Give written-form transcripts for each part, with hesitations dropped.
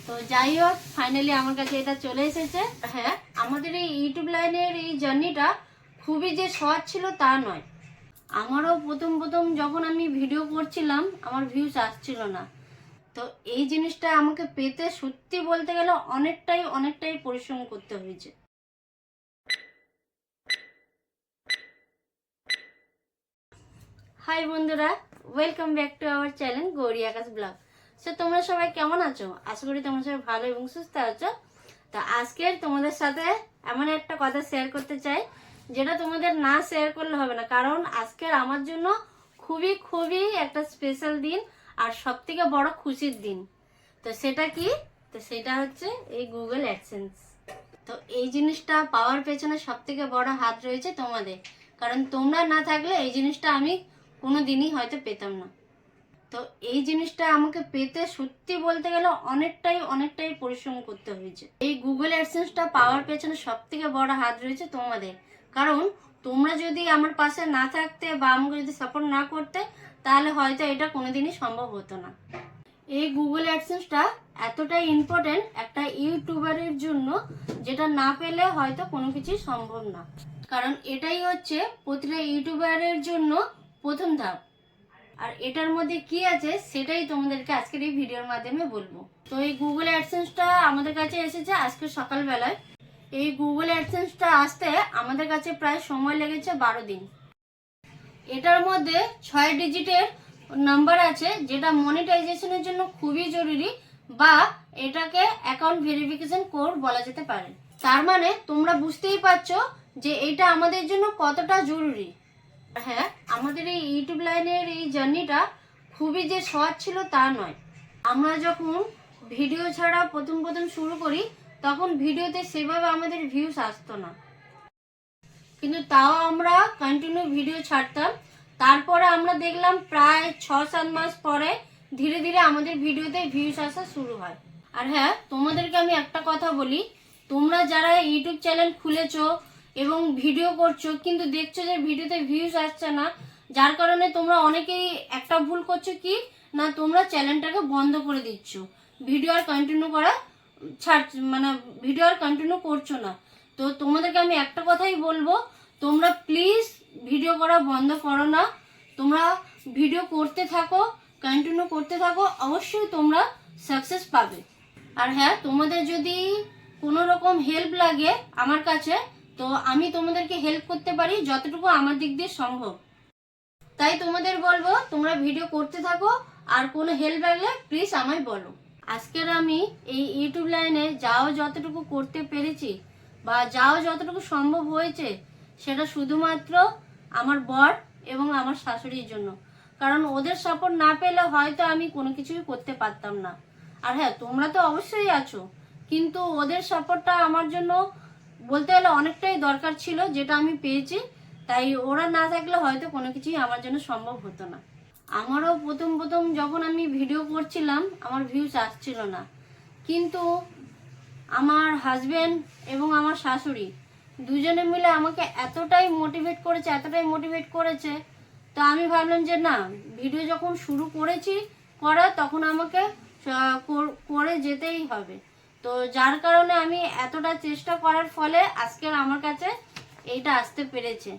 তো যাই হোক ফাইনালি আমার কাছে এটা চলে এসেছে। হ্যাঁ, আমাদের এই ইউটিউব লাইনের এই জার্নিটা খুবই যে সহজ ছিল তা নয়। আমারও প্রথম যখন আমি ভিডিও করছিলাম আমার ভিউজ আসছিল না। তো এই জিনিসটা আমাকে পেতে সত্যি বলতে গেলে অনেকটাই পরিশ্রম করতে হয়েছে। হাই বন্ধুরা, welcome back to our channel Gauri Akash blog. So তোমরা সবাই কেমন আছো? আশা করি তোমরা সবাই ভালো এবং সুস্থ আছো। তো আজকের তোমাদের সাথে এমন একটা কথা শেয়ার করতে চাই যেটা তোমাদের না শেয়ার করলে হবে না, কারণ আজকের আমার জন্য খুবই একটা স্পেশাল দিন আর সব থেকে বড় খুশির দিন। তো সেটা কি? তো সেটা হচ্ছে এই গুগল অ্যাডসেন্স। তো এই জিনিসটা পাওয়ার পেছনে সব থেকে বড় হাত রয়েছে তোমাদের, কারণ তোমরা না থাকলে এই জিনিসটা আমি কোনো দিনই হয়তো পেতাম না। তো এই জিনিসটা আমাকে পেতে সত্যি বলতে গেলে অনেকটাই পরিশ্রম করতে হয়েছে। এই গুগল অ্যাডসেন্সটা পাওয়ার পেছনে সব থেকে বড় হাত রয়েছে তোমাদের, কারণ তোমরা যদি আমার পাশে না থাকতে বা আমাকে যদি সাপোর্ট না করতে তাহলে হয়তো এটা কোনোদিনই সম্ভব হতো না। এই গুগল অ্যাডসেন্সটা এতটাই ইম্পর্টেন্ট একটা ইউটিউবারের জন্য, যেটা না পেলে হয়তো কোনো কিছুই সম্ভব না। কারণ এটাই হচ্ছে প্রতিটা ইউটিউবারের জন্য প্রথম ধাপ। আর এটার মধ্যে কি আছে সেটাই তোমাদেরকে আজকের এই ভিডিওর মাধ্যমে বলবো। তো এই গুগল অ্যাডসেন্সটা আমাদের কাছে এসেছে আজকে সকালবেলায়। এই গুগল অ্যাডসেন্সটা আসতে আমাদের কাছে প্রায় সময় লেগেছে 12 দিন। এটার মধ্যে 6 ডিজিটের নাম্বার আছে, যেটা মনিটাইজেশনের জন্য খুবই জরুরি, বা এটাকে অ্যাকাউন্ট ভেরিফিকেশন কোড বলা যেতে পারে। তার মানে তোমরা বুঝতেই পারছো যে এটা আমাদের জন্য কতটা জরুরি। হ্যাঁ, আমাদের এই ইউটিউব লাইনের এই জার্নিটা খুবই যে সহজ ছিল তা নয়। আমরা যখন ভিডিও ছাড়া প্রথম শুরু করি তখন ভিডিওতে সেভাবে আমাদের ভিউজ আসতো না, কিন্তু তাও আমরা কন্টিনিউ ভিডিও ছাড়তাম। তারপরে আমরা দেখলাম প্রায় 6-7 মাস পরে ধীরে ধীরে আমাদের ভিডিওতে ভিউজ আসা শুরু হয়। আর হ্যাঁ, তোমাদেরকে আমি একটা কথা বলি, তোমরা যারা ইউটিউব চ্যানেল খুলেছো এবং ভিডিও করছো কিন্তু দেখছো যে ভিডিওতে ভিউজ আসছে না, যার কারণে তোমরা অনেকেই একটা ভুল করছো কি না, তোমরা চ্যানেলটাকে বন্ধ করে দিচ্ছ, ভিডিও আর কন্টিনিউ করা ভিডিও আর কন্টিনিউ করছো না। তো তোমাদেরকে আমি একটা কথাই বলবো, তোমরা প্লিজ ভিডিও করা বন্ধ করো না, তোমরা ভিডিও করতে থাকো, কন্টিনিউ করতে থাকো, অবশ্যই তোমরা সাকসেস পাবে। আর হ্যাঁ, তোমাদের যদি কোনো রকম হেল্প লাগে আমার কাছে, তো আমি তোমাদেরকে হেল্প করতে পারি যতটুকু আমার দিক দিয়ে সম্ভব। তাই তোমাদের বলবো তোমরা ভিডিও করতে থাকো, আর কোনো হেল্প লাগলে প্লিজ আমায় বলো। আজকের আমি এই ইউটিউব লাইনে যতটুকু করতে পেরেছি বা যতটুকু সম্ভব হয়েছে, সেটা শুধুমাত্র আমার বর এবং আমার শাশুড়ির জন্য, কারণ ওদের সাপোর্ট না পেলে হয়তো আমি কোনো কিছুই করতে পারতাম না। আর হ্যাঁ, তোমরা তো অবশ্যই আছো, কিন্তু ওদের সাপোর্টটা আমার জন্য বলতে গেলে অনেকটাই দরকার ছিল, যেটা আমি পেয়েছি। তাই ওরা না থাকলে হয়তো কোনো কিছুই আমার জন্য সম্ভব হতো না। আমারও প্রথম যখন আমি ভিডিও করছিলাম আমার ভিউজ আসছিল না, কিন্তু আমার হাজবেন্ড এবং আমার শাশুড়ি দুজনে মিলে আমাকে এতটাই মোটিভেট করেছে। তো আমি ভাবলাম যে না, ভিডিও যখন শুরু করেছি তখন আমাকে করে যেতেই হবে। তো যার কারণে আমি এতটা চেষ্টা করার ফলে আজকের আমার কাছে এইটা আসতে পেরেছে।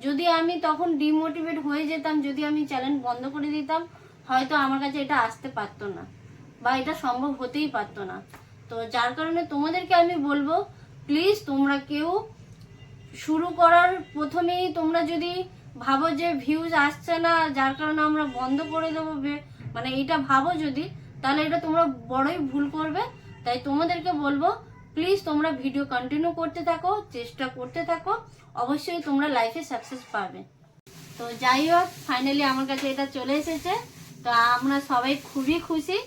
যদি আমি তখন ডিমোটিভেট হয়ে যেতাম, যদি আমি চ্যানেল বন্ধ করে দিতাম, হয়তো আমার কাছে এটা আসতে পারতো না বা এটা সম্ভব হতেই পারতো না। তো যার কারণে তোমাদেরকে আমি বলবো, প্লিজ তোমরা কেউ শুরু করার প্রথমেই তোমরা যদি ভাবো যে ভিউজ আসছে না যার কারণে আমরা বন্ধ করে দেবো, এটা ভাবো যদি, তাহলে এটা তোমরা বড়ই ভুল করবে। তাই তোমাদেরকে বলবো, প্লিজ তোমরা ভিডিও কন্টিনিউ করতে থাকো, চেষ্টা করতে থাকো, অবশ্যই তোমরা লাইফে সাকসেস পাবে। তো যাই হোক, ফাইনালি আমার কাছে এটা চলে এসেছে। তো আমরা সবাই খুবই খুশি।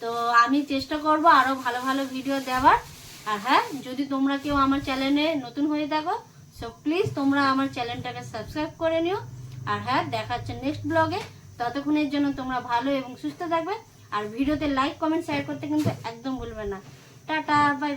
তো আমি চেষ্টা করব আরো ভালো ভিডিও দেওয়ার। আর হ্যাঁ, যদি তোমরা কেউ আমার চ্যানেলে নতুন হয়ে থাকো, সো প্লিজ তোমরা আমার চ্যানেলটাকে সাবস্ক্রাইব করে নিও। আর হ্যাঁ, দেখা হচ্ছে নেক্সট ব্লগে। ততক্ষণের জন্য তোমরা ভালো এবং সুস্থ থাকবে। আর ভিডিওতে লাইক, কমেন্ট, শেয়ার করতে কিন্তু একদম ভুলবে না। Tata, by.